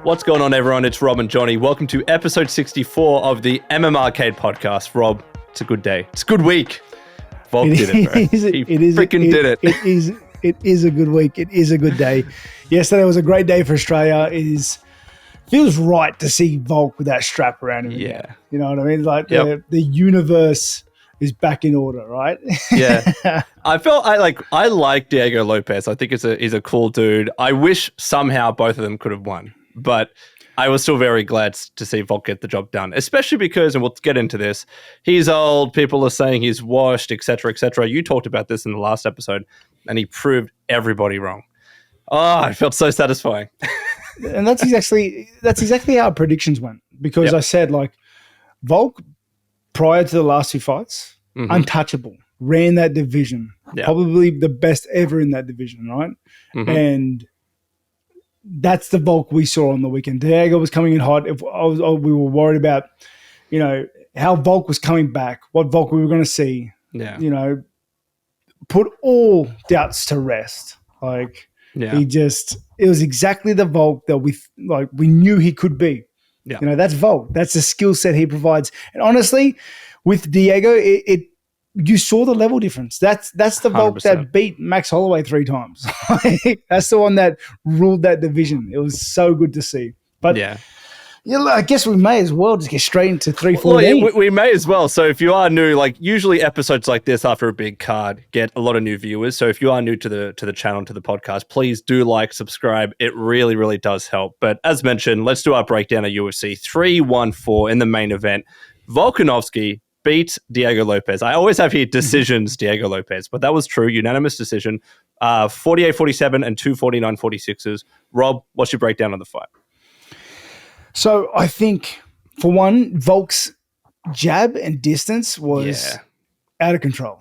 What's going on, everyone? It's Rob and Jonny. Welcome to episode 64 of the MMArcade Podcast. Rob, it's a good day. It's a good week. Volk did it, bro. He freaking did it. It is a good week. It is a good day. Yesterday was a great day for Australia. Feels right to see Volk with that strap around him. Yeah. Again. You know what I mean? Like the universe is back in order, right? Yeah. I like Diego Lopes. I think he's a cool dude. I wish somehow both of them could have won, but I was still very glad to see Volk get the job done, especially because, and we'll get into this, he's old, people are saying he's washed, etc., etc. You talked about this in the last episode, and he proved everybody wrong. Oh, it felt so satisfying. And that's exactly how our predictions went, because I said, like, Volk, prior to the last two fights, untouchable, ran that division, probably the best ever in that division, right? And that's the Volk we saw on the weekend. Diego was coming in hot. We were worried about, how Volk was coming back, what Volk we were going to see. Yeah. Put all doubts to rest. It was exactly the Volk that we knew he could be. Yeah. That's Volk. That's the skill set he provides. And honestly, with Diego, you saw the level difference. That's the Volk 100%. That beat Max Holloway 3 times. That's the one that ruled that division. It was so good to see. But I guess we may as well just get straight into 314. Well, we may as well. So if you are new, usually episodes like this after a big card get a lot of new viewers. So if you are new to the channel, to the podcast, please do subscribe. It really, really does help. But as mentioned, let's do our breakdown of UFC 314 in the main event. Volkanovski beat Diego Lopes. I always have here decisions, Diego Lopes, but that was true. Unanimous decision. 48-47 and 2 49-46s. Rob, what's your breakdown of the fight? So I think, for one, Volk's jab and distance was out of control.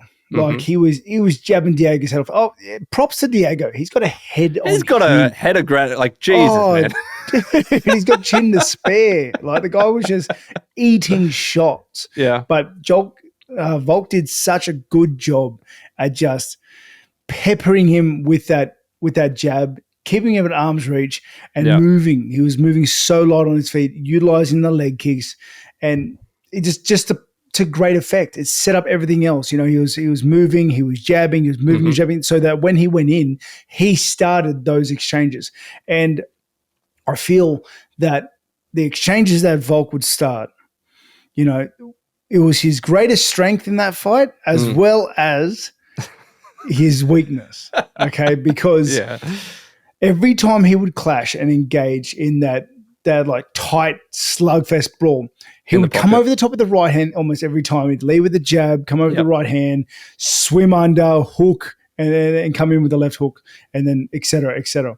He was jabbing Diego's head off. Oh, props to Diego. He's got a head on He's got a head of granite. Jesus, man. Dude, he's got chin to spare. The guy was just eating shots. Yeah. But Volk did such a good job at just peppering him with that jab, keeping him at arm's reach and moving. He was moving so light on his feet, utilizing the leg kicks, and it just to great effect. It set up everything else. He was moving, he was jabbing, he was moving, he was jabbing, so that when he went in, he started those exchanges. And I feel that the exchanges that Volk would start, it was his greatest strength in that fight as well as his weakness. Okay, because every time he would clash and engage in that tight slugfest brawl, he would come over the top of the right hand almost every time. He'd lead with the jab, come over the right hand, swim under, hook, and come in with the left hook, and then et cetera, et cetera.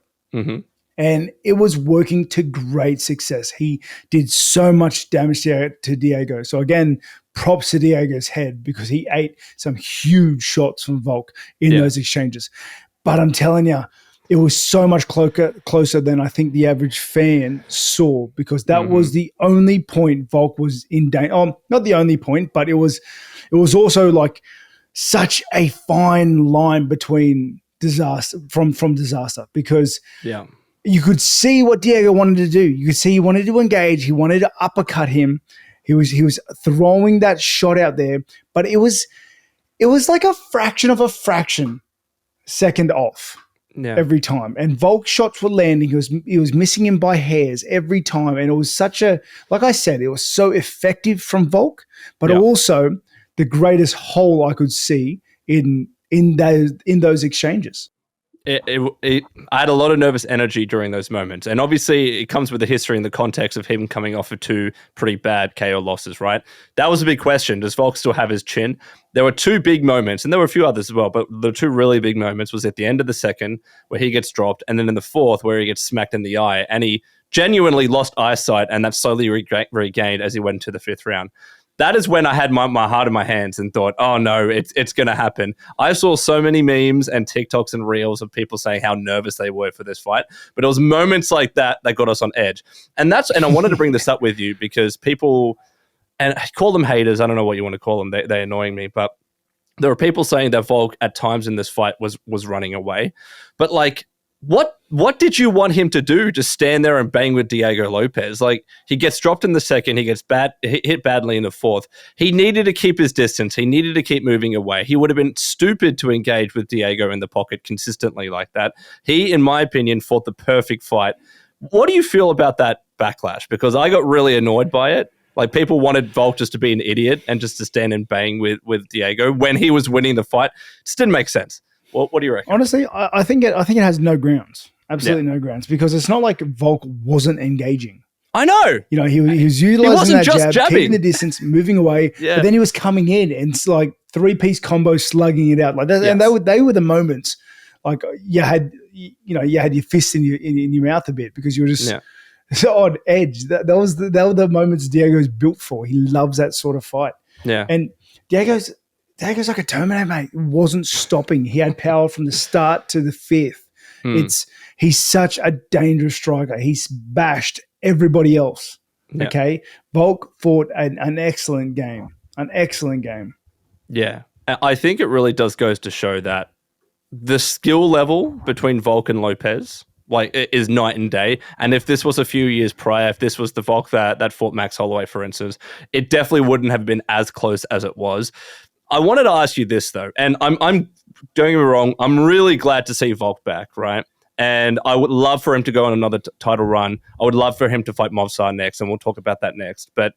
And it was working to great success. He did so much damage to Diego. So again, props to Diego's head, because he ate some huge shots from Volk in those exchanges. But I'm telling you, it was so much closer than I think the average fan saw, because that was the only point Volk was in danger. Not the only point, but it was also such a fine line between disaster from disaster, because you could see what Diego wanted to do. You could see he wanted to engage. He wanted to uppercut him. He was throwing that shot out there, but it was like a fraction of a fraction second off. Every time. And Volk's shots were landing. He was missing him by hairs every time. And it was like I said, it was so effective from Volk, but also the greatest hole I could see in those exchanges. I had a lot of nervous energy during those moments. And obviously it comes with the history and the context of him coming off of 2 pretty bad KO losses, right? That was a big question. Does Volk still have his chin? There were 2 big moments, and there were a few others as well, but the 2 really big moments was at the end of the second where he gets dropped, and then in the fourth where he gets smacked in the eye, and he genuinely lost eyesight, and that slowly regained as he went into the 5th round. That is when I had my heart in my hands and thought, oh no, it's going to happen. I saw so many memes and TikToks and reels of people saying how nervous they were for this fight, but it was moments like that got us on edge. And I wanted to bring this up with you because people, and call them haters, I don't know what you want to call them, they're annoying me, but there were people saying that Volk at times in this fight was running away. But What did you want him to do? Just stand there and bang with Diego Lopes? Like, he gets dropped in the second, he gets hit badly in the fourth. He needed to keep his distance. He needed to keep moving away. He would have been stupid to engage with Diego in the pocket consistently like that. He, in my opinion, fought the perfect fight. What do you feel about that backlash? Because I got really annoyed by it. Like, people wanted Volk just to be an idiot and just to stand and bang with Diego when he was winning the fight. It just didn't make sense. What do you reckon? Honestly, I think it has no grounds. Absolutely no grounds, because it's not like Volk wasn't engaging. I know. You know, he was utilizing that jab, keeping the distance, moving away, but then he was coming in and it's like 3-piece combo, slugging it out like that. Yes. And they were the moments like you had your fists in your mouth a bit because you were just so on edge. That were the moments Diego's built for. He loves that sort of fight. Yeah, and Diego's like a Terminator, mate. He wasn't stopping. He had power from the start to the fifth. He's such a dangerous striker. He's bashed everybody else. Yeah. Okay. Volk fought an excellent game. An excellent game. Yeah. I think it really does goes to show that the skill level between Volk and Lopes is night and day. And if this was a few years prior, if this was the Volk that fought Max Holloway, for instance, it definitely wouldn't have been as close as it was. I wanted to ask you this though, and I'm don't get me wrong, I'm really glad to see Volk back, right? And I would love for him to go on another title run. I would love for him to fight Movsar next, and we'll talk about that next. But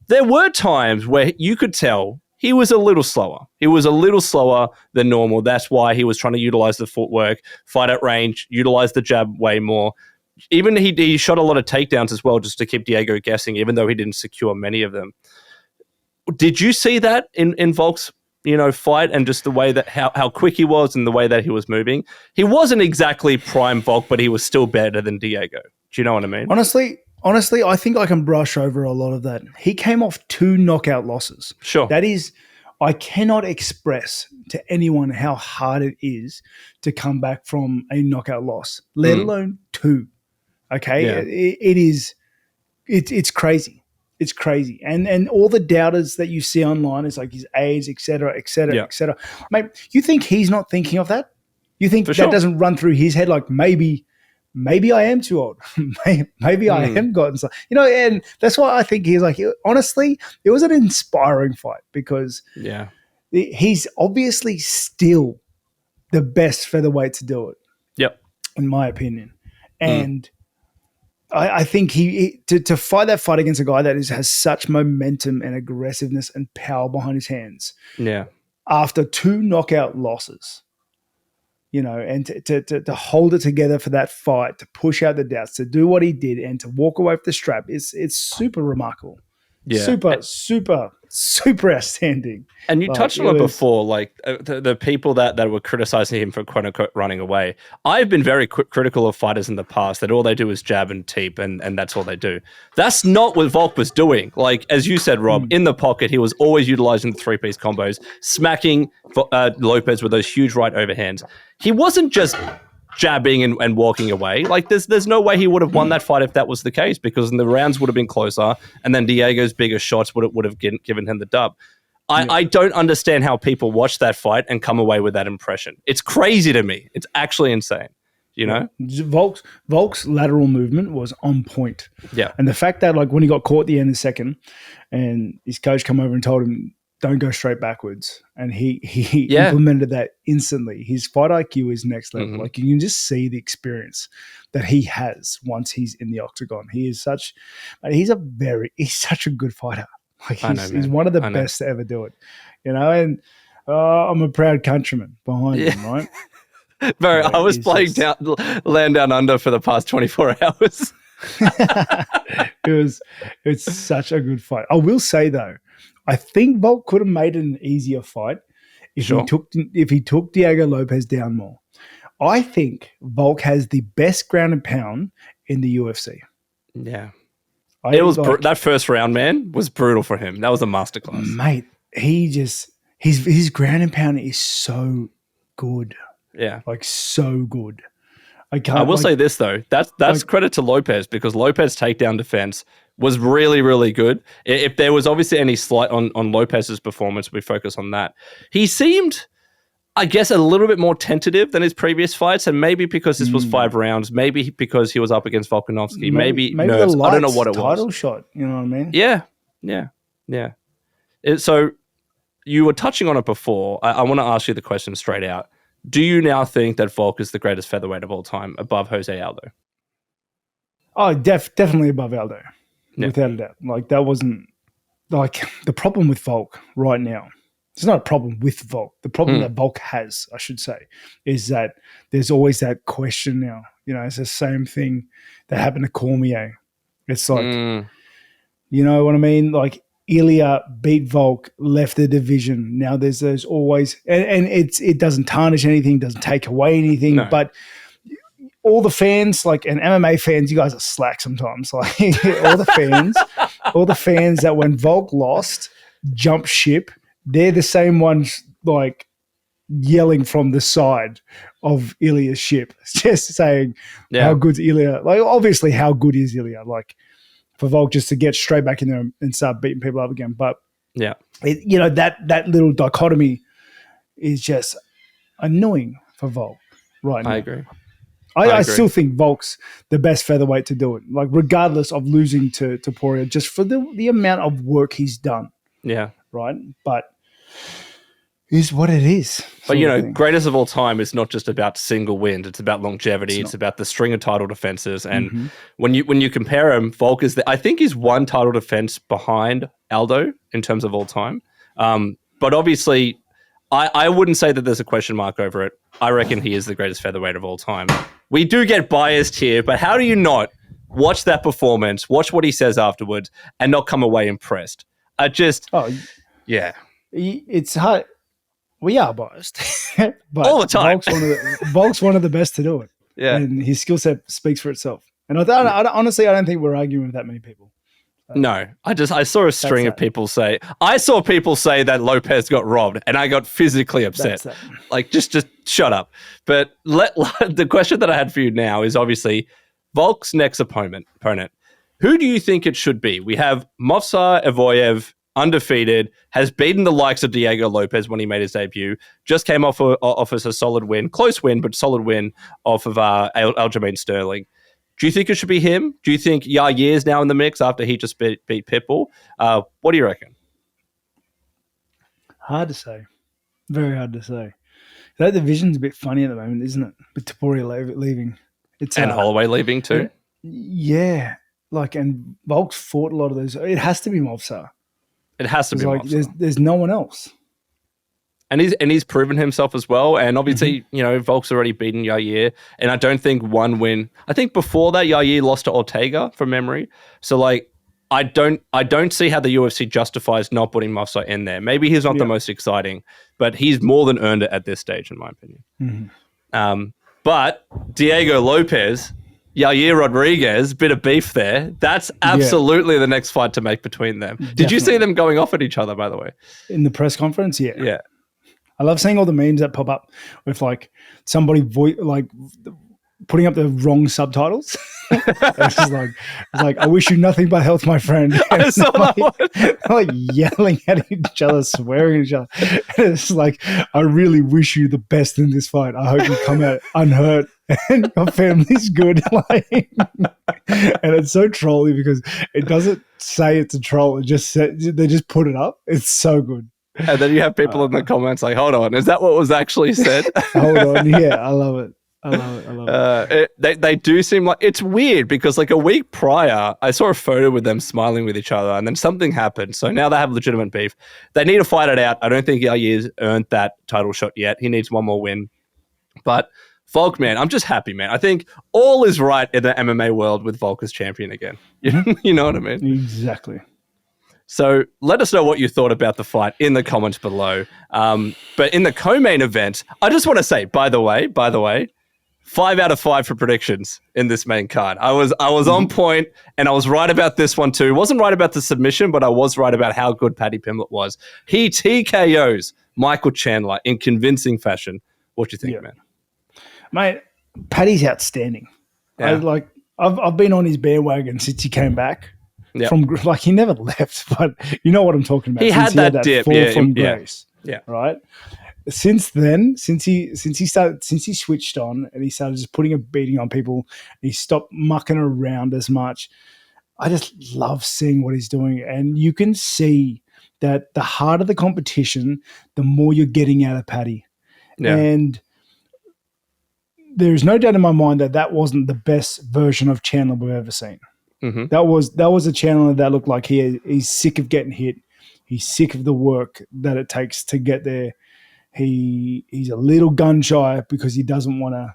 there were times where you could tell he was a little slower. He was a little slower than normal. That's why he was trying to utilize the footwork, fight at range, utilize the jab way more. Even he shot a lot of takedowns as well just to keep Diego guessing, even though he didn't secure many of them. Did you see that in Volk's fight, and just the way that how quick he was and the way that he was moving? He wasn't exactly prime Volk, but he was still better than Diego. Do you know what I mean? Honestly, I think I can brush over a lot of that. He came off 2 knockout losses. Sure. That is, I cannot express to anyone how hard it is to come back from a knockout loss, let alone 2. Okay? Yeah. It's crazy. It's crazy. And all the doubters that you see online is like his age, et cetera, et cetera, et cetera. Mate, you think he's not thinking of that? You think that doesn't run through his head like maybe I am too old. maybe I am gotten some. And that's why I think he's like, honestly, it was an inspiring fight because he's obviously still the best featherweight to do it. Yep. In my opinion. And I think to fight that fight against a guy that has such momentum and aggressiveness and power behind his hands. Yeah. After 2 knockout losses, and to hold it together for that fight, to push out the doubts, to do what he did, and to walk away with the strap, it's super remarkable. Yeah. Super outstanding. And you touched on it before, like the people that were criticizing him for quote unquote running away. I've been very critical of fighters in the past that all they do is jab and teep and that's all they do. That's not what Volk was doing. Like, as you said, Rob, in the pocket, he was always utilizing the 3-piece combos, smacking Lopes with those huge right overhands. He wasn't just jabbing and walking away. Like, there's no way he would have won that fight if that was the case, because the rounds would have been closer and then Diego's bigger shots would have given him the dub. I don't understand how people watch that fight and come away with that impression. It's crazy to me. It's actually insane. Volk's lateral movement was on point. Yeah. And the fact that, like, when he got caught at the end of the second and his coach come over and told him, don't go straight backwards. And he implemented that instantly. His fight IQ is next level. Like, you can just see the experience that he has once he's in the octagon. He's such a good fighter. Like, he's one of the best to ever do it. And I'm a proud countryman behind him, right? Bro, I was playing Land Down Under for the past 24 hours. It's such a good fight. I will say though, I think Volk could have made it an easier fight if he took Diego Lopes down more. I think Volk has the best ground and pound in the UFC. Yeah. That first round, man, was brutal for him. That was a masterclass. Mate, his ground and pound is so good. Yeah. Like, so good. I will say this though, that's credit to Lopes, because Lopes' takedown defense was really, really good. If there was obviously any slight on Lopez's performance, we focus on that. He seemed I guess, a little bit more tentative than his previous fights, and maybe because this was 5 rounds, maybe because he was up against Volkanovski, maybe nerves. I don't know what it was. Title shot, you know what I mean? Yeah. So you were touching on it before. I want to ask you the question straight out. Do you now think that Volk is the greatest featherweight of all time, above Jose Aldo? Oh, definitely above Aldo, without a doubt. Like, that wasn't like the problem with Volk right now. It's not a problem with Volk. The problem that Volk has, I should say, is that there's always that question now. You know, it's the same thing that happened to Cormier. It's like, you know what I mean? Like, Ilya beat Volk, left the division. Now there's always, and it doesn't tarnish anything, doesn't take away anything, but all the fans, like, and MMA fans, you guys are slack sometimes. Like, all the fans that when Volk lost, jumped ship, they're the same ones, like, yelling from the side of Ilya's ship, just saying how good's Ilya. Like, obviously, how good is Ilya? Like, for Volk just to get straight back in there and start beating people up again. But you know, that little dichotomy is just annoying for Volk right now. I agree. I still think Volk's the best featherweight to do it, like, regardless of losing to Poirier, just for the amount of work he's done. Yeah. Right? But is what it is. But, you know, greatest of all time is not just about single wins. It's about longevity. It's about the string of title defenses. And when you compare him, Volk I think he's one title defense behind Aldo in terms of all time. But obviously, I wouldn't say that there's a question mark over it. I reckon he is the greatest featherweight of all time. We do get biased here, but how do you not watch that performance, watch what he says afterwards, and not come away impressed? It's hard. We are biased, but all the time. Volk's one of the best to do it. Yeah, and his skill set speaks for itself. And honestly, I don't think we're arguing with that many people. No, I saw a string of people say. I saw people say that Lopez got robbed, and I got physically upset. Like, just shut up. But the question that I had for you now is obviously Volk's next opponent. Who do you think it should be? We have Movsar Evloev, undefeated, has beaten the likes of Diego Lopes when he made his debut, just came off as a solid win, close win, but solid win off of Aljamain Sterling. Do you think it should be him? Do you think Yair's now in the mix after he just beat Pitbull? What do you reckon? Hard to say. Very hard to say. That division's a bit funny at the moment, isn't it? With Topuria leaving. And Holloway leaving too? Yeah. Like, and Volk's fought a lot of those. It has to be Movsar. It has to be Movsar. There's no one else. And he's proven himself as well. And obviously, you know, Volk's already beaten Yair. And I don't think one win. I think before that, Yair lost to Ortega from memory. So, like, I don't see how the UFC justifies not putting Movsar in there. Maybe he's not the most exciting, but he's more than earned it at this stage, in my opinion. But Diego Lopes, Yair Rodríguez, bit of beef there. That's absolutely the next fight to make between them. Definitely. Did you see them going off at each other, by the way? In the press conference? Yeah. Yeah. I love seeing all the memes that pop up with, like, somebody putting up the wrong subtitles. It's like, I wish you nothing but health, my friend. And I saw that one. Like yelling at each other, swearing at each other. And it's like, I really wish you the best in this fight. I hope you come out unhurt and your family's good. Like, and it's so trolly because it doesn't say it's a troll. It just they just put it up. It's so good. And then you have people in the comments like, hold on, is that what was actually said? Hold on. Yeah, I love it. I love it. They do seem like, it's weird because, like, a week prior, I saw a photo with them smiling with each other and then something happened. So now they have legitimate beef. They need to fight it out. I don't think Yair's earned that title shot yet. He needs one more win. But Volk, man, I'm just happy, man. I think all is right in the MMA world with Volk as champion again. You know what I mean? Exactly. So let us know what you thought about the fight in the comments below. But in the co-main event, I just want to say, by the way, 5 out of 5 for predictions in this main card. I was on point, and I was right about this one too. Wasn't right about the submission, but I was right about how good Paddy Pimblett was. He TKOs Michael Chandler in convincing fashion. What do you think, man? Mate, Paddy's outstanding. Yeah. I've been on his bandwagon since he came back. Yep. From, like, he never left, but you know what I'm talking about. He had that dip, fall from grace, yeah, right. since then, since he switched on and he started just putting a beating on people, and he stopped mucking around as much. I just love seeing what he's doing, and you can see that the harder the competition, the more you're getting out of Paddy. Yeah. And there's no doubt in my mind that wasn't the best version of Chandler we've ever seen. Mm-hmm. That was a Chandler that looked like he's sick of getting hit. He's sick of the work that it takes to get there. He's a little gun shy because he doesn't want to.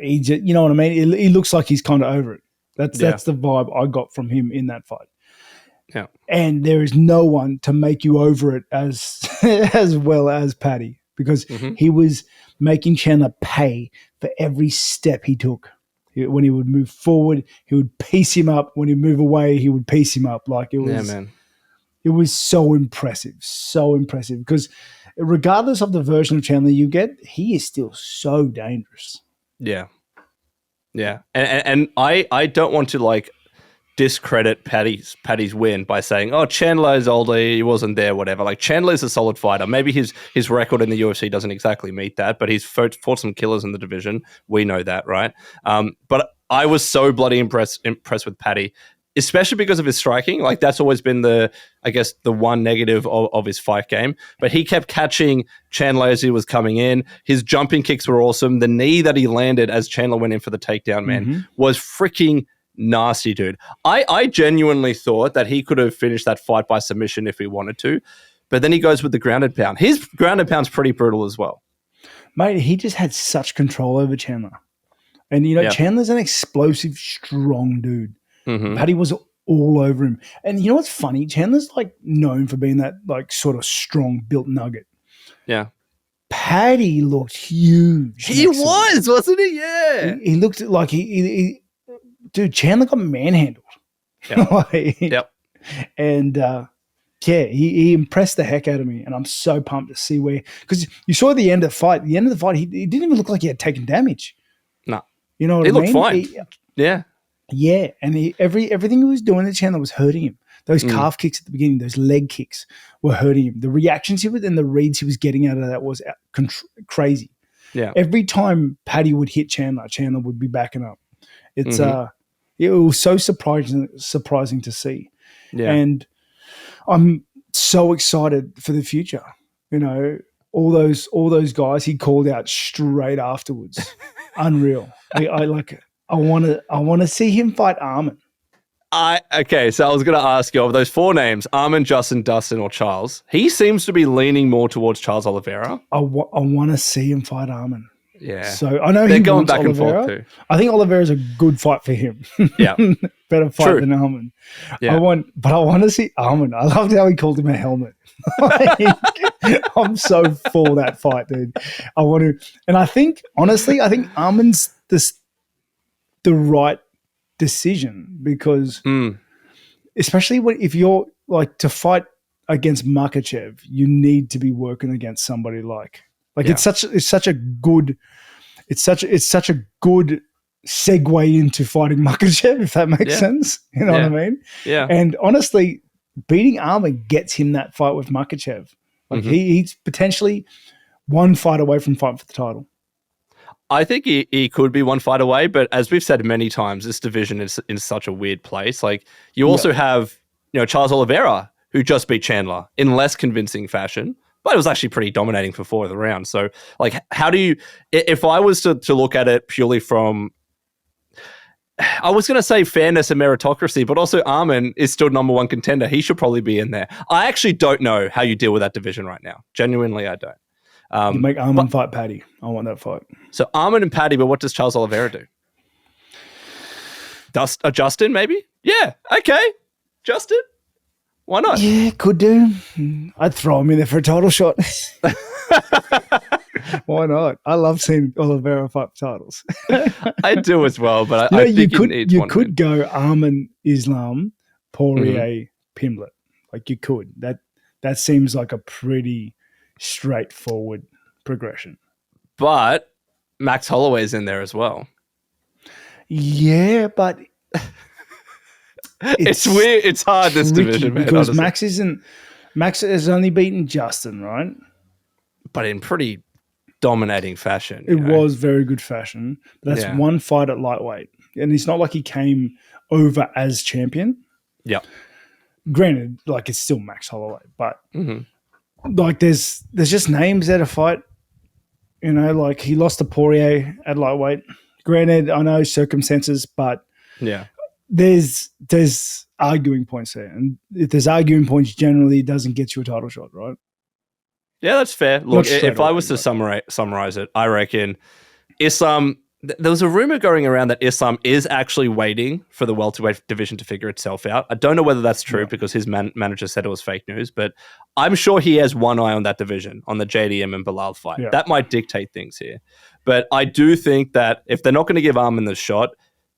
You know what I mean? He looks like he's kind of over it. That's the vibe I got from him in that fight. Yeah. And there is no one to make you over it as well as Paddy, because he was making Chandler pay for every step he took. When he would move forward, he would piece him up. When he'd move away, he would piece him up. Like it was. Yeah, man. It was so impressive, because regardless of the version of Chandler you get, he is still so dangerous. Yeah. Yeah. And I don't want to discredit Paddy's win by saying, oh, Chandler is older, he wasn't there, whatever. Like, Chandler's a solid fighter. Maybe his record in the UFC doesn't exactly meet that, but he's fought some killers in the division. We know that, right? But I was so bloody impressed with Paddy, especially because of his striking. Like, that's always been the one negative of his fight game. But he kept catching Chandler as he was coming in. His jumping kicks were awesome. The knee that he landed as Chandler went in for the takedown, man, was freaking nasty, dude. I genuinely thought that he could have finished that fight by submission if he wanted to. But then he goes with the grounded pound. His grounded pound's pretty brutal as well. Mate, he just had such control over Chandler. And, Chandler's an explosive, strong dude. Mm-hmm. Paddy was all over him. And you know what's funny? Chandler's known for being that sort of strong built nugget. Yeah. Paddy looked huge. He was, wasn't he? Yeah. He looked like dude, Chandler got manhandled. Yep. Yep. And he impressed the heck out of me. And I'm so pumped to see because you saw the end of the fight. The end of the fight, he didn't even look like he had taken damage. No. You know what I mean? He looked fine. Yeah. Yeah, and everything he was doing to Chandler was hurting him. Those calf kicks at the beginning, those leg kicks were hurting him. The reactions he was and the reads he was getting out of that was crazy. Yeah. Every time Paddy would hit Chandler would be backing up. It's it was so surprising to see. Yeah. And I'm so excited for the future. All those guys he called out straight afterwards. Unreal. I want to see him fight Arman. Okay, so I was going to ask you, of those four names, Arman, Justin, Dustin, or Charles, he seems to be leaning more towards Charles Oliveira. I want to see him fight Arman. Yeah. So I know they're going back Oliveira. And forth too. I think Oliveira's a good fight for him. Yeah. Better fight than Arman. Yeah. I want to see Arman. I loved how he called him a helmet. I'm so for that fight, dude. I want to, and I think Arman's the right decision, because especially if you're to fight against Makhachev, you need to be working against somebody it's such a good segue into fighting Makhachev, if that makes sense. You know what I mean? Yeah. And honestly, beating Arman gets him that fight with Makhachev. He's potentially one fight away from fighting for the title. I think he could be one fight away, but as we've said many times, this division is in such a weird place. You also have, Charles Oliveira, who just beat Chandler in less convincing fashion, but it was actually pretty dominating for 4 of the rounds. So, how do you, if I was to look at it purely from, I was going to say fairness and meritocracy, but also Arman is still number one contender. He should probably be in there. I actually don't know how you deal with that division right now. Genuinely, I don't. You make Arman fight Paddy. I want that fight. So Arman and Paddy, but what does Charles Oliveira do? Justin, maybe? Yeah, okay. Justin? Why not? Yeah, could do. I'd throw him in there for a title shot. Why not? I love seeing Oliveira fight for titles. I do as well, but I think you could go Arman, Islam, Poirier, Pimblett. You could. That seems like a pretty straightforward progression. But Max Holloway's in there as well. Yeah, but it's weird. It's hard, this division, man, because honestly. Max has only beaten Justin, right? but in pretty dominating fashion. It was very good fashion. But that's one fight at lightweight. And it's not like he came over as champion. Yeah. Granted, like, it's still Max Holloway, but like there's just names there to fight. You know, like he lost to Poirier at lightweight. Granted, I know circumstances, but there's arguing points there. And if there's arguing points, generally it doesn't get you a title shot, right? Yeah, that's fair. Look, if I was to summarize it, I reckon Islam. There was a rumor going around that Islam is actually waiting for the welterweight division to figure itself out. I don't know whether that's true because his manager said it was fake news, but I'm sure he has one eye on that division, on the JDM and Bilal fight. Yeah. That might dictate things here. But I do think that if they're not going to give Arman the shot,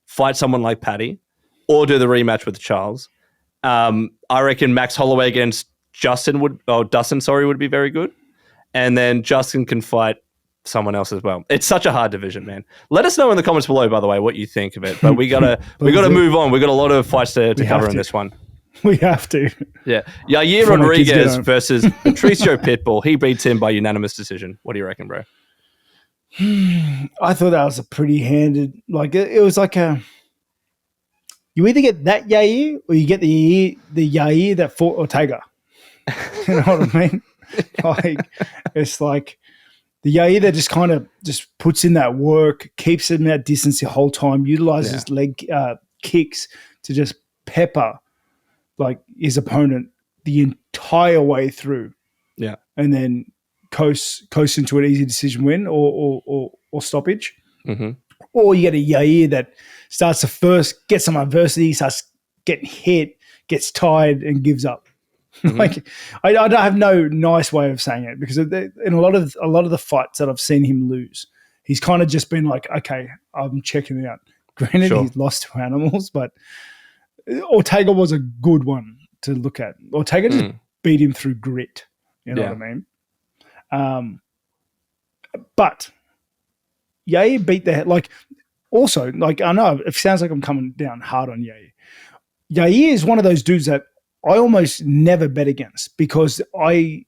fight someone like Paddy or do the rematch with Charles. I reckon Max Holloway against Dustin would be very good. And then Justin can fight someone else as well. It's such a hard division, man. Let us know in the comments below, by the way, what you think of it. But we gotta move on. We got a lot of fights to cover in this one. We have to. Yeah. Yair Rodríguez versus Patrício Pitbull. He beats him by unanimous decision. What do you reckon, bro? I thought that was a pretty handed. Like it was like a. You either get that Yair or you get the Yair that fought Ortega. You know what I mean? Like it's like. The Yair that just kind of just puts in that work, keeps him at distance the whole time, utilizes leg kicks to just pepper like his opponent the entire way through. Yeah, and then coast into an easy decision win or stoppage. Mm-hmm. Or you get a Yair that starts to first get some adversity, starts getting hit, gets tired, and gives up. Mm-hmm. Like I don't have no nice way of saying it because in a lot of the fights that I've seen him lose, he's kind of just been like, okay, I'm checking it out. Granted, he's lost to animals, but Ortega was a good one to look at. Ortega just beat him through grit. You know what I mean? But Yair beat the like. Also, like I know it sounds like I'm coming down hard on Yair. Yair is one of those dudes that I almost never bet against because I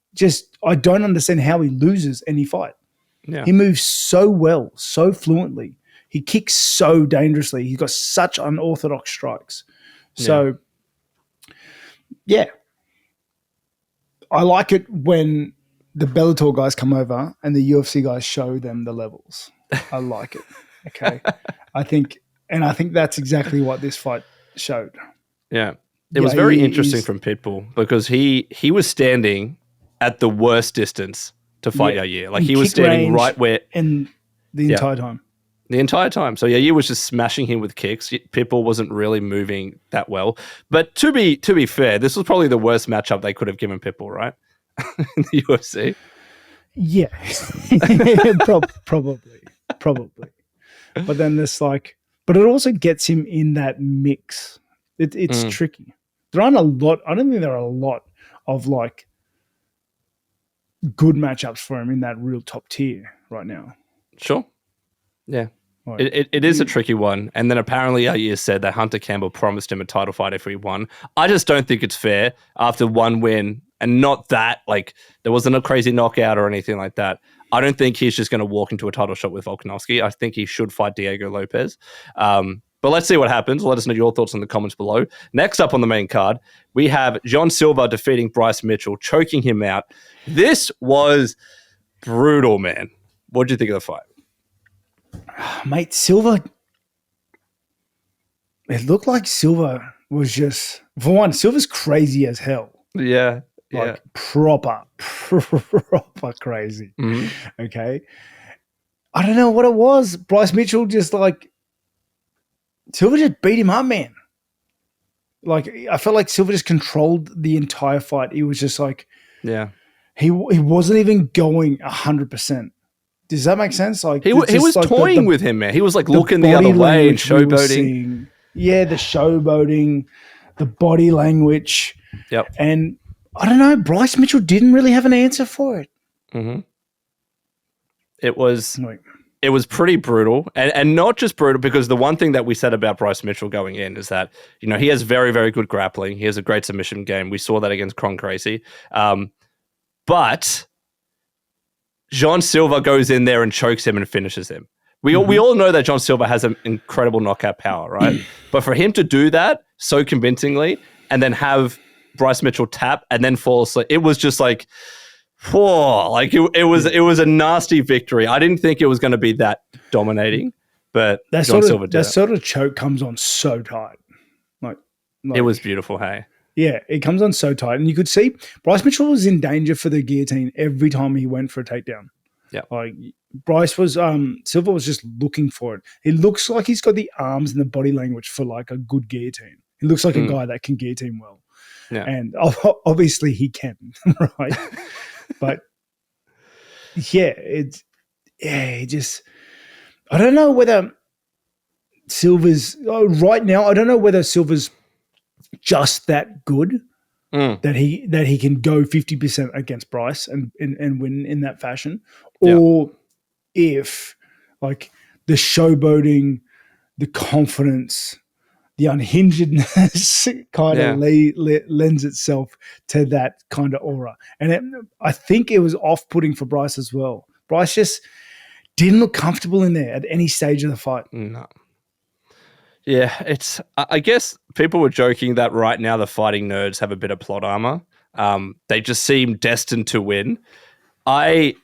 don't understand how he loses any fight. Yeah. He moves so well, so fluently. He kicks so dangerously. He's got such unorthodox strikes. So, yeah. I like it when the Bellator guys come over and the UFC guys show them the levels. I like it. Okay. I think that's exactly what this fight showed. Yeah. It was very interesting from Pitbull because he was standing at the worst distance to fight Yair. Like he was standing right where and the entire time. The entire time. So Yair was just smashing him with kicks. Pitbull wasn't really moving that well. But to be fair, this was probably the worst matchup they could have given Pitbull, right? In the UFC. Yeah. Probably. But then but it also gets him in that mix. It's tricky. There aren't a lot. I don't think there are a lot of like good matchups for him in that real top tier right now. Sure. Yeah. Right. It is a tricky one. And then apparently Yair said that Hunter Campbell promised him a title fight if he won. I just don't think it's fair after one win and not that, like there wasn't a crazy knockout or anything like that. I don't think he's just going to walk into a title shot with Volkanovski. I think he should fight Diego Lopes. But let's see what happens. Let us know your thoughts in the comments below. Next up on the main card, we have Jean Silva defeating Bryce Mitchell, choking him out. This was brutal, man. What did you think of the fight? Mate, Silva, it looked like Silva was just, for one, Silva's crazy as hell. Yeah. Like proper crazy. Mm-hmm. Okay. I don't know what it was. Bryce Mitchell just like, Silva just beat him up, man. Like, I felt like Silva just controlled the entire fight. He was just like, he wasn't even going 100%. Does that make sense? Like he was like toying with him, man. He was like looking the other way and showboating. Yeah, the showboating, the body language. Yep. And I don't know, Bryce Mitchell didn't really have an answer for it. Mm-hmm. It was pretty brutal, and not just brutal because the one thing that we said about Bryce Mitchell going in is that, you know, he has very, very good grappling. He has a great submission game. We saw that against Kron Gracie. But Jean Silva goes in there and chokes him and finishes him. We all know that Jean Silva has an incredible knockout power, right? But for him to do that so convincingly and then have Bryce Mitchell tap and then fall asleep, it was just like, whoa, like it was a nasty victory. I didn't think it was going to be that dominating, but that Jean Silva did. That sort of choke comes on so tight. Like it was beautiful, hey? Yeah, it comes on so tight. And you could see Bryce Mitchell was in danger for the guillotine every time he went for a takedown. Yeah. Like Bryce was, Silva was just looking for it. It looks like he's got the arms and the body language for like a good guillotine. He looks like a guy that can guillotine well. Yeah. And obviously he can, right? But yeah, I don't know whether Silva's, right now, I don't know whether Silva's just that good that he can go 50% against Bryce and win in that fashion, or if like the showboating, the confidence, the unhingedness kind of lends itself to that kind of aura. And I think it was off-putting for Bryce as well. Bryce just didn't look comfortable in there at any stage of the fight. No. Yeah, I guess people were joking that right now the fighting nerds have a bit of plot armor. They just seem destined to win. I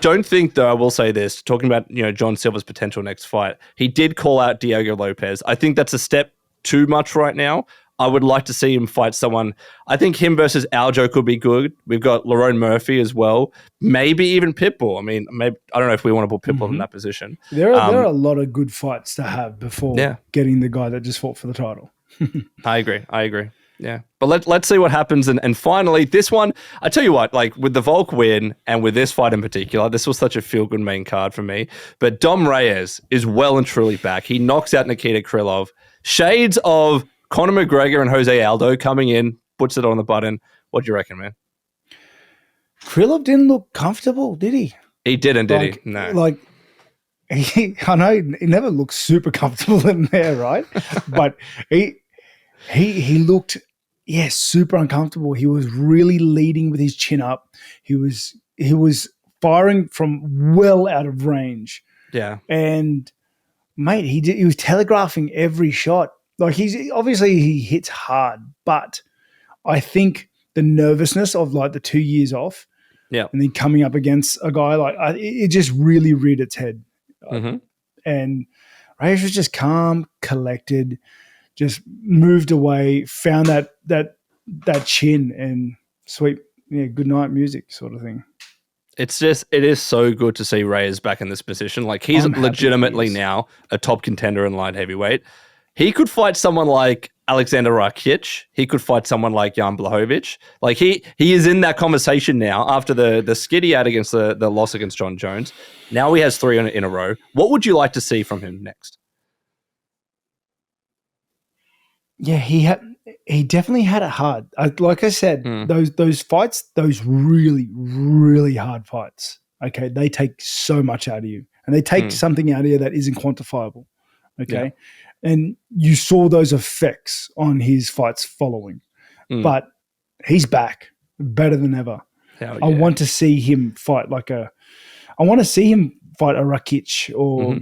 don't think, though, I will say this, talking about, Jean Silva's potential next fight, he did call out Diego Lopes. I think that's a step too much right now. I would like to see him fight someone. I think him versus Aljo could be good. We've got Lerone Murphy as well. Maybe even Pitbull. I mean, I don't know if we want to put Pitbull in that position. There are a lot of good fights to have before getting the guy that just fought for the title. I agree. Yeah. But let's see what happens. And finally, this one, I tell you what, like with the Volk win and with this fight in particular, this was such a feel-good main card for me. But Dom Reyes is well and truly back. He knocks out Nikita Krylov. Shades of Conor McGregor and Jose Aldo coming in, puts it on the button. What do you reckon, man? Krylov didn't look comfortable, did he? He didn't, did he? No. Like, I know he never looked super comfortable in there, right? But he looked, super uncomfortable. He was really leading with his chin up. He was firing from well out of range. Yeah. And mate, he was telegraphing every shot. Like he hits hard, but I think the nervousness of like the 2 years off, and then coming up against a guy like it just really reared its head. And Reyes was just calm, collected, just moved away, found that chin and sweet, good night music sort of thing. It is so good to see Reyes back in this position. Like he's legitimately now a top contender in light heavyweight. He could fight someone like Alexander Volkanovski. He could fight someone like Jan Blachowicz. Like he is in that conversation now after the skid he had against the loss against John Jones. Now he has 3 in a row. What would you like to see from him next? Yeah, he definitely had it hard. Like I said, those fights, those really, really hard fights, okay, they take so much out of you. And they take something out of you that isn't quantifiable, okay? Yeah. And you saw those effects on his fights following. But he's back, better than ever. Yeah. I want to see him fight I want to see him fight a Rakic or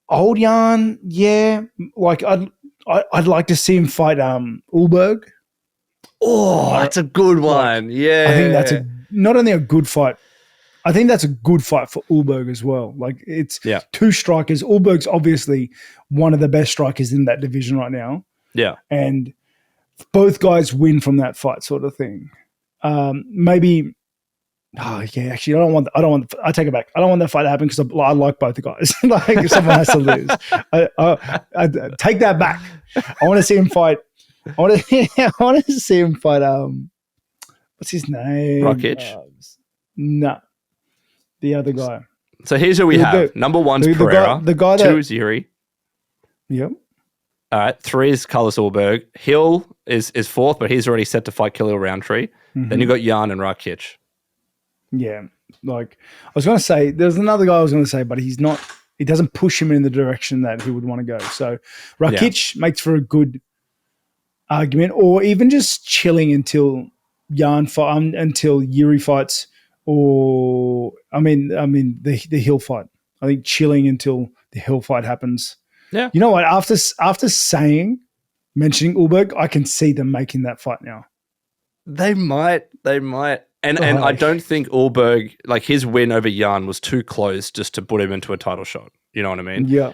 old Jan, like I'd like to see him fight Ulberg. Oh, that's a good one. Like, yeah. I think that's not only a good fight, I think that's a good fight for Ulberg as well. Like it's 2 strikers. Ulberg's obviously one of the best strikers in that division right now. Yeah. And both guys win from that fight sort of thing. Maybe actually, I take it back. I don't want that fight to happen because I like both the guys. Like if someone has to lose, I take that back. I want to see him fight. I want to see him fight. What's his name? Rakic. No, the other guy. So here's who we have. Number 1's Pereira. The guy 2 is Yuri. Yep. All right. 3 is Carlos Ulberg. Hill is 4th, but he's already set to fight Khalil Roundtree. Then you've got Jan and Rakic. Yeah, like I was going to say, there's another guy I was going to say, but he's not. He doesn't push him in the direction that he would want to go. So Rakic makes for a good argument, or even just chilling until until Yuri fights or the hill fight. I think chilling until the hill fight happens. Yeah. You know what? After mentioning Ulberg, I can see them making that fight now. They might. And I don't think Ulberg, like his win over Jan was too close just to put him into a title shot. You know what I mean? Yeah.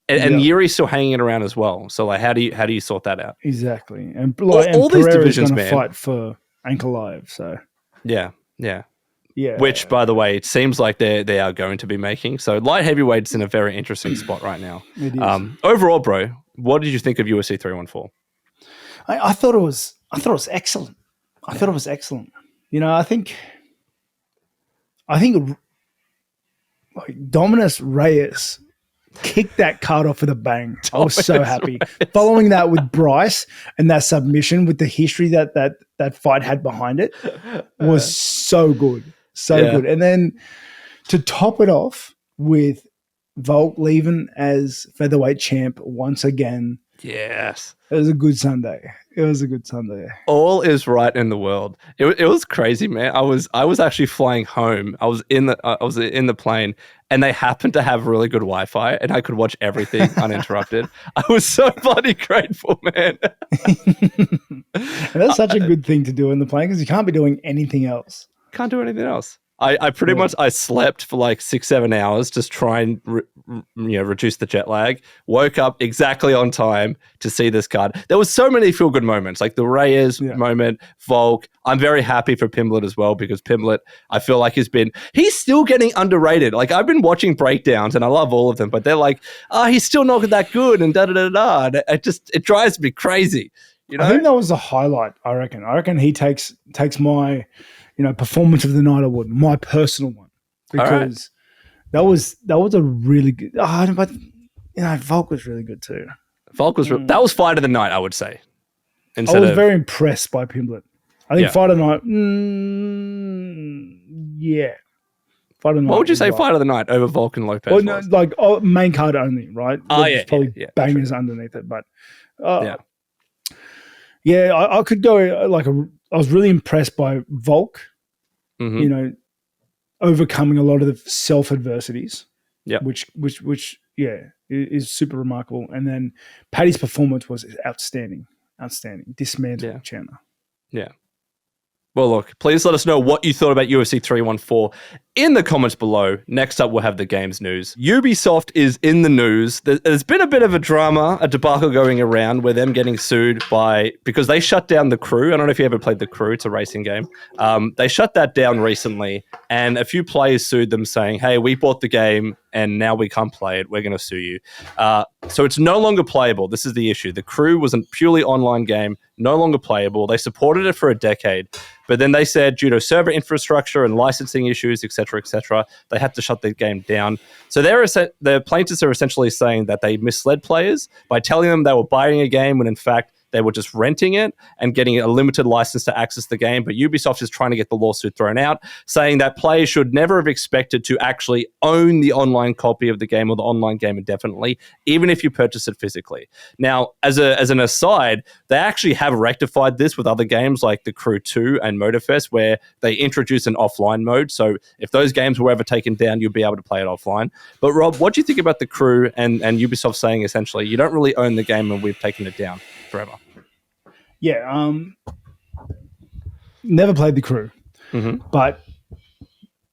And Yuri's still hanging it around as well. So like, how do you sort that out? Exactly. And all these divisions, man, fight for Ankalaev. So yeah. Yeah. Which, by the way, it seems like they are going to be making. So light heavyweight's in a very interesting spot right now. It is. Overall, bro, what did you think of UFC 314? I thought it was excellent. I thought it was excellent. You know, I think Dominick Reyes kicked that card off with a bang. I was so happy. Following that with Bryce and that submission with the history that fight had behind it was so good. So good. And then to top it off with Volk leaving as featherweight champ once again. Yes. It was a good Sunday. All is right in the world. It was crazy, man. I was actually flying home. I was in the plane, and they happened to have really good Wi-Fi, and I could watch everything uninterrupted. I was so bloody grateful, man. And that's such a good thing to do in the plane because you can't be doing anything else. Can't do anything else. I pretty much slept for like 6-7 hours, just try and reduce the jet lag. Woke up exactly on time to see this card. There was so many feel good moments, like the Reyes moment, Volk. I'm very happy for Pimblett as well because Pimblett, I feel like he's still getting underrated. Like I've been watching breakdowns and I love all of them, but they're like, he's still not that good and da da da da. And it drives me crazy. You know? I think that was the highlight. I reckon he takes my performance of the night award, my personal one, because that was a really good. But Volk was really good too. Volk was that was fight of the night, I would say. I was very impressed by Pimblett. I think fight of the night. Fight of the night. What would you say fight of the night over Volk and Lopes? Well, no, main card only, right? There's probably bangers underneath it, but I could go I was really impressed by Volk, overcoming a lot of the self adversities, which is super remarkable. And then Paddy's performance was outstanding, dismantled Chandler. Yeah. Well, look, please let us know what you thought about UFC 314 in the comments below. Next up, we'll have the games news. Ubisoft is in the news. There's been a bit of a debacle going around with them getting sued because they shut down The Crew. I don't know if you ever played The Crew. It's a racing game. They shut that down recently, and a few players sued them saying, hey, we bought the game and now we can't play it. We're going to sue you. So it's no longer playable. This is the issue. The Crew was a purely online game, no longer playable. They supported it for a decade, but then they said due to server infrastructure and licensing issues, etc., they had to shut the game down. So the plaintiffs are essentially saying that they misled players by telling them they were buying a game when in fact they were just renting it and getting a limited license to access the game. But Ubisoft is trying to get the lawsuit thrown out, saying that players should never have expected to actually own the online copy of the game or the online game indefinitely, even if you purchase it physically. Now, as an aside, they actually have rectified this with other games like The Crew 2 and Motorfest, where they introduced an offline mode. So if those games were ever taken down, you'll be able to play it offline. But Rob, what do you think about The Crew and Ubisoft saying essentially, you don't really own the game and we've taken it down forever? Yeah, never played The Crew, but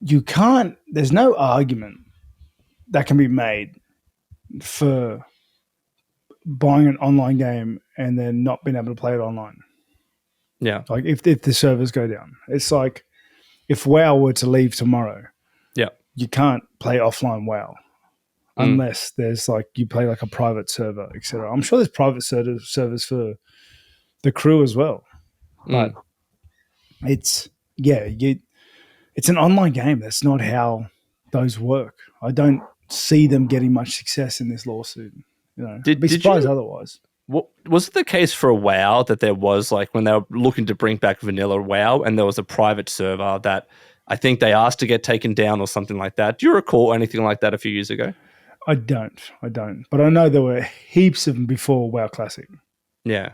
you can't. There's no argument that can be made for buying an online game and then not being able to play it online. Yeah, like if the servers go down, it's like if WoW were to leave tomorrow. Yeah, you can't play offline WoW unless there's you play a private server, etc. I'm sure there's private servers for The Crew as well, but it's an online game. That's not how those work. I don't see them getting much success in this lawsuit. I'd be surprised otherwise. Was it the case for a WoW that there was when they were looking to bring back vanilla WoW and there was a private server that I think they asked to get taken down or something like that? Do you recall anything like that a few years ago? I don't. But I know there were heaps of them before WoW Classic. Yeah.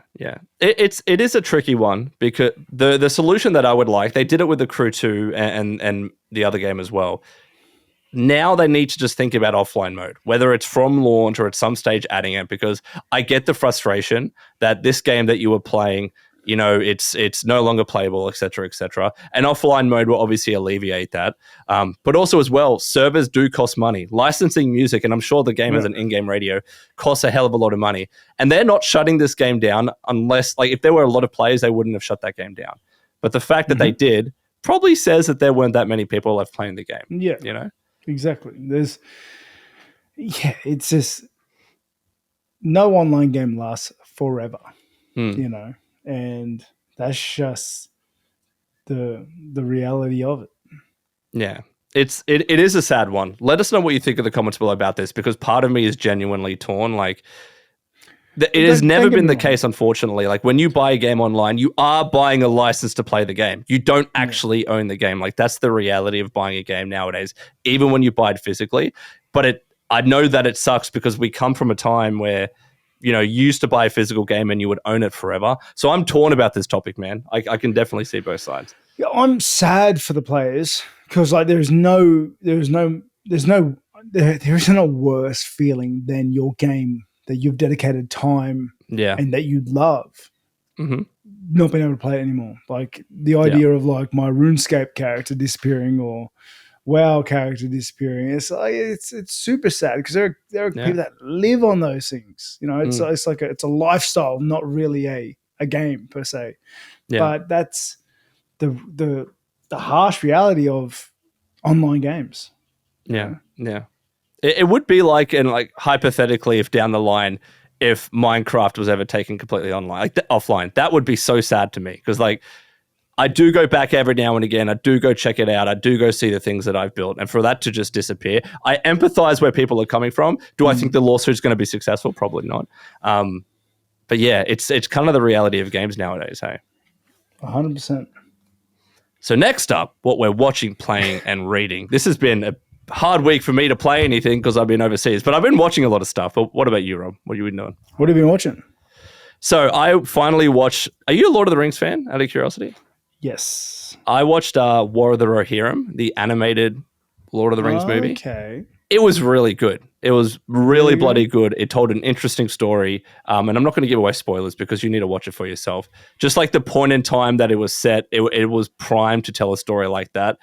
It is a tricky one because the solution that I would like, they did it with the Crew 2 and the other game as well. Now they need to just think about offline mode, whether it's from launch or at some stage adding it, because I get the frustration that this game that you were playing, it's no longer playable, et cetera, and offline mode will obviously alleviate that. But also as well, servers do cost money. Licensing music, and I'm sure the game has an in-game radio, costs a hell of a lot of money. And they're not shutting this game down unless, if there were a lot of players, they wouldn't have shut that game down. But the fact that they did probably says that there weren't that many people left playing the game. Yeah. Exactly. It's just no online game lasts forever, and that's just the reality of it. Yeah. It is a sad one. Let us know what you think in the comments below about this, because part of me is genuinely torn. It has never been the case, unfortunately. When you buy a game online, you are buying a license to play the game. You don't actually own the game. That's the reality of buying a game nowadays, even when you buy it physically. But I know that it sucks because we come from a time where, you used to buy a physical game and you would own it forever. So I'm torn about this topic, man. I can definitely see both sides. Yeah, I'm sad for the players because there isn't a worse feeling than your game that you've dedicated time and that you love, not being able to play it anymore. The idea of my RuneScape character disappearing or WoW character disappearing, it's super sad because there are people that live on those things. It's it's a lifestyle, not really a game per se. Yeah. But that's the harsh reality of online games. Yeah. It would be hypothetically, if down the line, if Minecraft was ever taken completely online, offline, that would be so sad to me because I do go back every now and again. I do go check it out. I do go see the things that I've built, and for that to just disappear, I empathize where people are coming from. Do I think the lawsuit's going to be successful? Probably not. But yeah, it's kind of the reality of games nowadays. Hey, 100%. So next up, what we're watching, playing, and reading. This has been a hard week for me to play anything because I've been overseas, but I've been watching a lot of stuff. But what about you, Rob? What have you been doing? What have you been watching? So I finally watched. Are you a Lord of the Rings fan? Out of curiosity. Yes. I watched War of the Rohirrim, the animated Lord of the Rings movie. Okay. It was really good. It was really bloody good. It told an interesting story. And I'm not going to give away spoilers because you need to watch it for yourself. Just the point in time that it was set, it was primed to tell a story like that.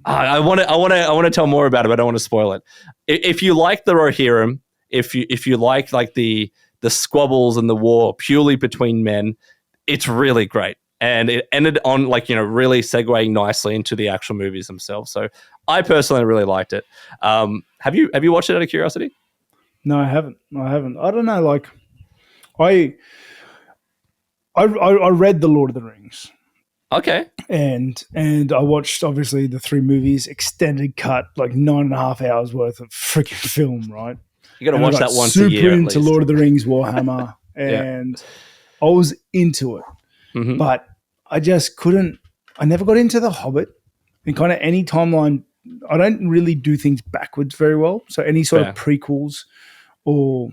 I want to tell more about it, but I don't want to spoil it. If you like the Rohirrim, if you like the squabbles and the war purely between men, it's really great. And it ended on really segueing nicely into the actual movies themselves. So I personally really liked it. Have you watched it out of curiosity? No, I haven't. I don't know. I read The Lord of the Rings. Okay. And I watched obviously the 3 movies, extended cut, 9.5 hours worth of freaking film, right? You got to watch that once a year. Super into Lord of the Rings, Warhammer, and I was into it. Mm-hmm. But I just couldn't. I never got into The Hobbit, and kind of any timeline. I don't really do things backwards very well. So any sort of prequels or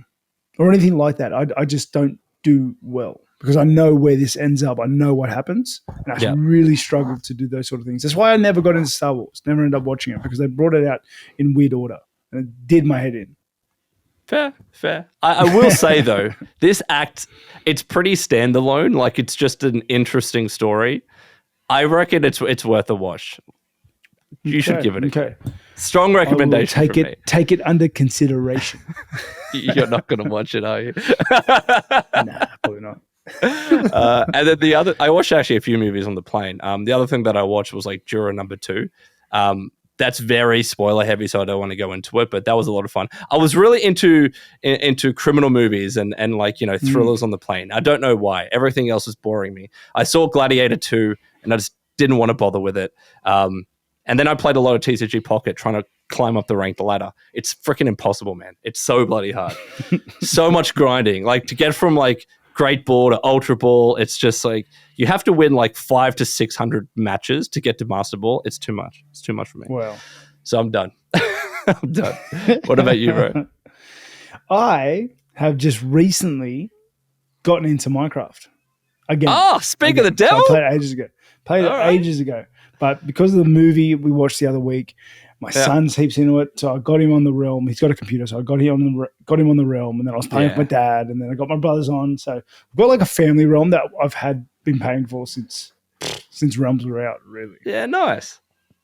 anything like that, I just don't do well because I know where this ends up. I know what happens, and I really struggle to do those sort of things. That's why I never got into Star Wars. Never ended up watching it because they brought it out in weird order, and it did my head in. Fair. I will say though, this act, it's pretty standalone. It's just an interesting story. I reckon it's worth a watch. You should give it a strong recommendation. Take it under consideration. You're not going to watch it, are you? Nah, probably not. And then I watched actually a few movies on the plane. The other thing that I watched was Juror number 2. That's very spoiler heavy, so I don't want to go into it, but that was a lot of fun. I was really into criminal movies and thrillers on the plane. I don't know why. Everything else was boring me. I saw Gladiator 2 and I just didn't want to bother with it. And then I played a lot of TCG Pocket trying to climb up the ranked ladder. It's freaking impossible, man. It's so bloody hard. So much grinding. To get from Great Ball to Ultra Ball, it's just you have to win 500 to 600 matches to get to Master Ball. It's too much. It's too much for me. Wow. So I'm done. I'm done. What about you, bro? I have just recently gotten into Minecraft again. Oh, speak of the devil. So I played it ages ago. Ages ago. But because of the movie we watched the other week, my son's heaps into it. So I got him on the Realm. He's got a computer, so I got him on the Realm, and then I was playing with my dad, and then I got my brothers on. So I've got like a family Realm that I've been paying for since Realms were out, really. Yeah, nice.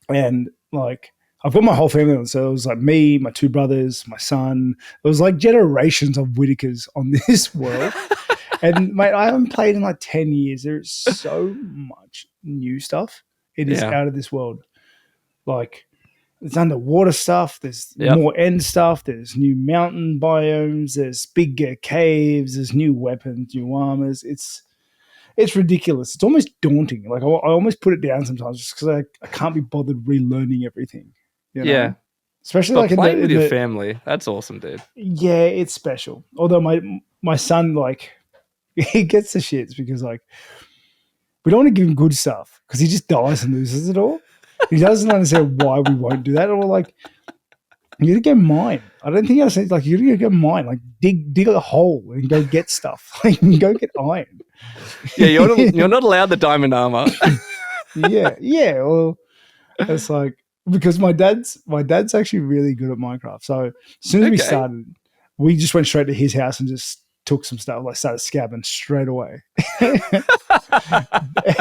And like I've got my whole family on. So it was like me, my two brothers, my son. It was like generations of Whittakers on this world. And mate, I haven't played in like 10 years. There's so much new stuff. It is out of this world. Like there's underwater stuff. There's more end stuff. There's new mountain biomes. There's bigger caves. There's new weapons, new armors. It's ridiculous. It's almost daunting. Like I almost put it down sometimes just because I can't be bothered relearning everything. You know? Yeah. Especially like playing with your family. That's awesome, dude. Yeah, it's special. Although my son, like, he gets the shits because like we don't want to give him good stuff because he just dies and loses it all. He doesn't understand why we won't do that. Or like, you gotta go mine. I don't think I said like you gotta go mine. Like dig a hole and go get stuff. Like go get iron. Yeah, you're not allowed the diamond armor. yeah. Well, it's like because my dad's actually really good at Minecraft. So as soon as we started, we just went straight to his house and just took some stuff, like started scabbing straight away.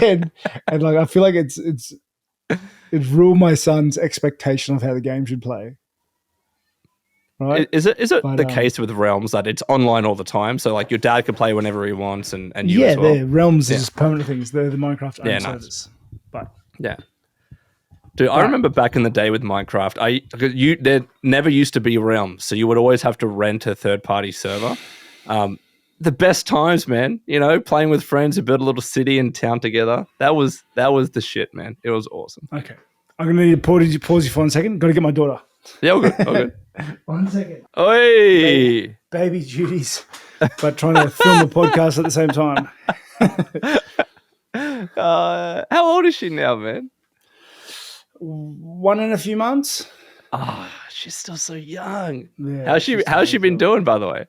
and like I feel like it's ruined my son's expectation of how the game should play. Right? Is it the case with Realms that it's online all the time? So like your dad can play whenever he wants and you as well? Yeah, Realms is just permanent things. They're the Minecraft own servers. But dude, I remember back in the day with Minecraft, there never used to be Realms, so you would always have to rent a third-party server. The best times, man, playing with friends who built a little city and town together. That was the shit, man. It was awesome. Okay. I'm going to need to pause you for 1 second. Got to get my daughter. Yeah, all good. 1 second. Oi! Baby duties, but trying to film a podcast at the same time. How old is she now, man? 1 and a few months. Oh, she's still so young. Yeah, how's she been doing, by the way?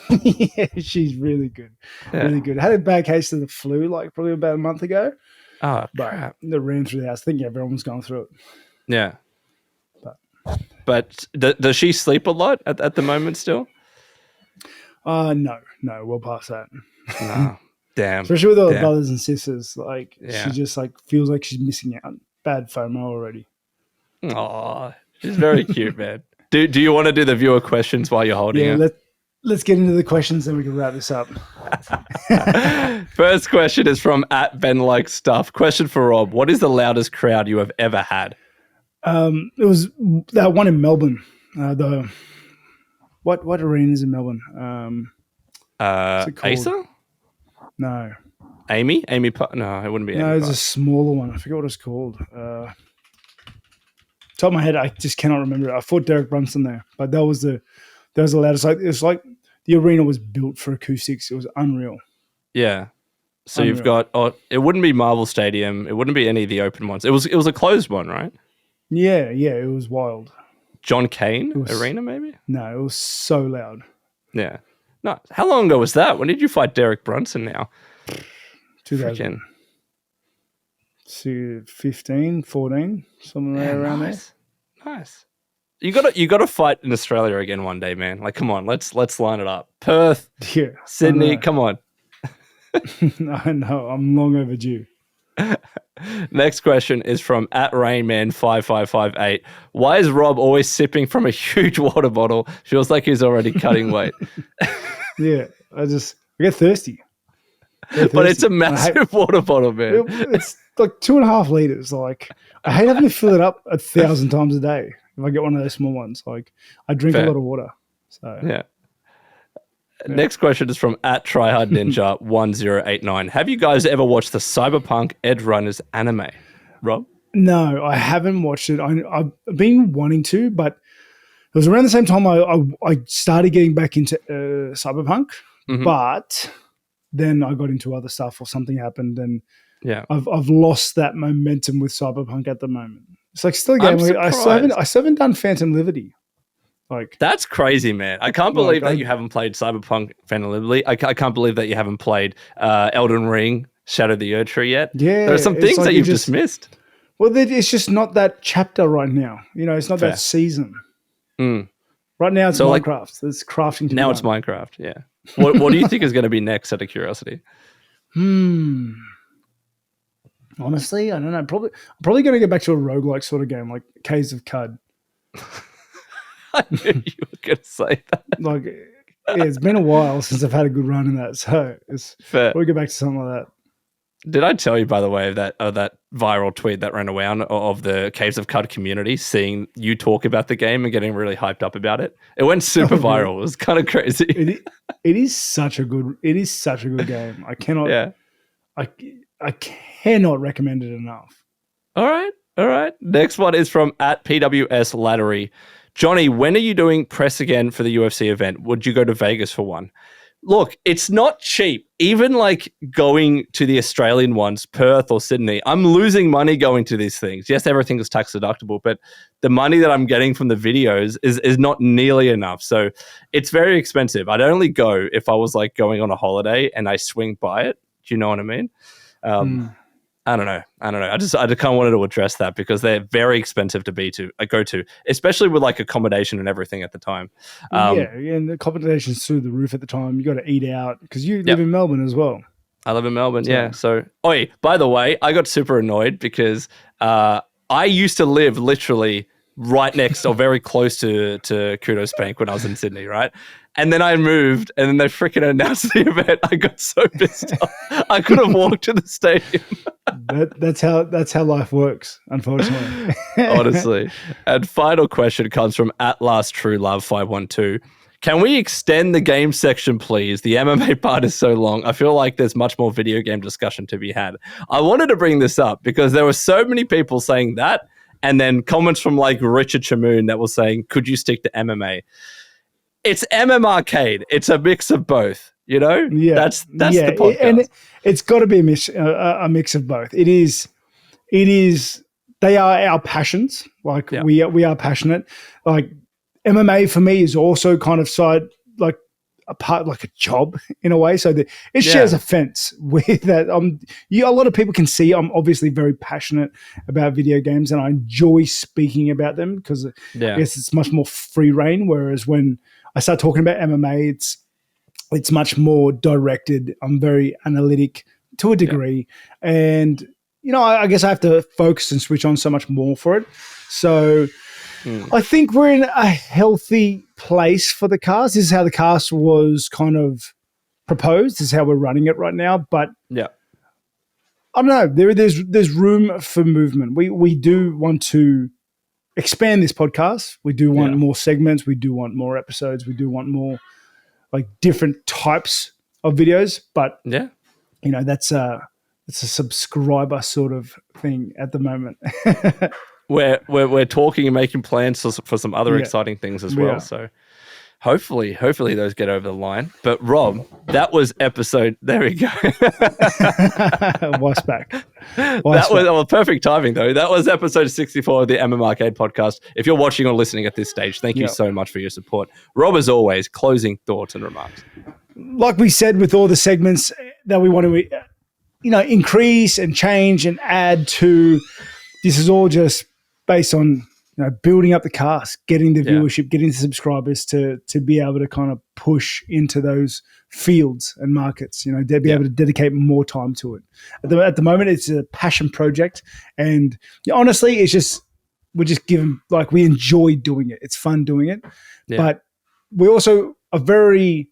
Yeah, she's really good. Really good. I had a bad case of the flu like probably about a month ago. Oh, crap. That ran through the house. I think everyone's gone through it. Yeah. But does she sleep a lot at the moment still? No, we'll pass that. No. Damn. Especially with all the brothers and sisters. Like she just like feels like she's missing out. Bad FOMO already. Oh, she's very cute, man. Do you want to do the viewer questions while you're holding it? Let's get into the questions and we can wrap this up. First question is from @BenLikeStuff. Question for Rob. What is the loudest crowd you have ever had? It was that one in Melbourne. What arena is in Melbourne? Asa? No. Amy? No, it wouldn't be Amy. No, it's a smaller one. I forget what it's called. Top of my head, I just cannot remember it. I fought Derek Brunson there, but that was the loudest. It's like the arena was built for acoustics. It was unreal. Yeah. So you've got it wouldn't be Marvel Stadium. It wouldn't be any of the open ones. It was a closed one, right? Yeah, it was wild. John Cain Arena, maybe? No, it was so loud. Yeah. No, how long ago was that? When did you fight Derek Brunson now? 2015, 14, something around there. Nice. You got to fight in Australia again one day, man. Like, come on, let's line it up. Perth, Sydney, come on. I know, I'm long overdue. Next question is from @Rainman5558. Why is Rob always sipping from a huge water bottle? Feels like he's already cutting weight. Yeah, I get thirsty. But it's a massive water bottle, man. It's like 2.5 liters. Like I hate having to fill it up 1,000 times a day. If I get one of those small ones, like I drink a lot of water. So yeah. Next question is from @TryHardNinja1089. Have you guys ever watched the Cyberpunk Edge Runners anime, Rob? No, I haven't watched it. I've been wanting to, but it was around the same time I started getting back into Cyberpunk, but then I got into other stuff or something happened, and I've lost that momentum with Cyberpunk at the moment. It's like still a game. I still haven't done Phantom Liberty. Like, that's crazy, man. I can't believe that you haven't played Cyberpunk Phantom. I can't believe that you haven't played Elden Ring, Shadow of the Erdtree yet. Yeah. There are some things that you've just missed. Well, it's just not that chapter right now. It's not Fair. that season. Mm. Right now, it's Minecraft. It's crafting. Now it's Minecraft, yeah. What do you think is going to be next, out of curiosity? Honestly, I don't know. Probably going to go back to a roguelike sort of game, like Caves of Cud. I knew you were going to say that. Like, it's been a while since I've had a good run in that, so it's fair. We'll go back to something like that. Did I tell you, by the way, of that viral tweet that ran around of the Caves of Cud community, seeing you talk about the game and getting really hyped up about it? It went super viral. It was kind of crazy. It is such a good game. I cannot. Yeah. I cannot recommend it enough. All right. Next one is from @PWS Lattery. Jonny, when are you doing press again for the UFC event? Would you go to Vegas for one? Look, it's not cheap. Even like going to the Australian ones, Perth or Sydney, I'm losing money going to these things. Yes, everything is tax deductible, but the money that I'm getting from the videos is not nearly enough. So it's very expensive. I'd only go if I was like going on a holiday and I swing by it. Do you know what I mean? I don't know. I just kind of wanted to address that because they're very expensive to go to, especially with like accommodation and everything at the time. And the accommodation's through the roof at the time. You got to eat out because you live in Melbourne as well. I live in Melbourne, yeah. So, by the way, I got super annoyed because I used to live literally right next or very close to Kudos Bank when I was in Sydney, right? And then I moved, and then they freaking announced the event. I got so pissed off. I could have walked to the stadium. That's how life works, unfortunately. Honestly. And final question comes from @LastTrueLove512. Can we extend the game section, please? The MMA part is so long. I feel like there's much more video game discussion to be had. I wanted to bring this up because there were so many people saying that, and then comments from like Richard Chamoon that was saying, could you stick to MMA? It's MMArcade. It's a mix of both, you know? Yeah. That's the podcast. And it's got to be a mix of both. It is, they are our passions. Like we are passionate. Like MMA for me is also kind of like a part, like a job in a way. So that it shares a fence with that. A lot of people can see I'm obviously very passionate about video games and I enjoy speaking about them because I guess it's much more free reign. Whereas when I start talking about MMA, it's much more directed. I'm very analytic to a degree. And, I guess I have to focus and switch on so much more for it. So I think we're in a healthy place for the cast. This is how the cast was kind of proposed. This is how we're running it right now. But I don't know. There's room for movement. We do want to expand this podcast. We do want more segments. We do want more episodes. We do want more like different types of videos. But that's a subscriber sort of thing at the moment. We're talking and making plans for some other exciting things as well. So hopefully those get over the line. But Rob, that was episode. There we go. Wife's back. That was perfect timing though. That was episode 64 of the MMArcade podcast. If you're watching or listening at this stage, thank you so much for your support. Rob, as always, closing thoughts and remarks. Like we said, with all the segments that we want to, increase and change and add to, this is all just based on building up the cast, getting the viewership, getting the subscribers to be able to kind of push into those fields and markets. They'll be able to dedicate more time to it. At the moment, it's a passion project, and honestly, we're just given we enjoy doing it. It's fun doing it, but we also are very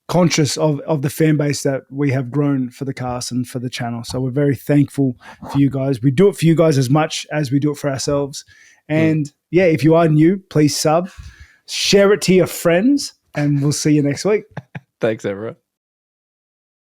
conscious of the fan base that we have grown for the cast and for the channel. So we're very thankful for you guys. We do it for you guys as much as we do it for ourselves. And if you are new, please sub, share it to your friends, and we'll see you next week. Thanks, everyone.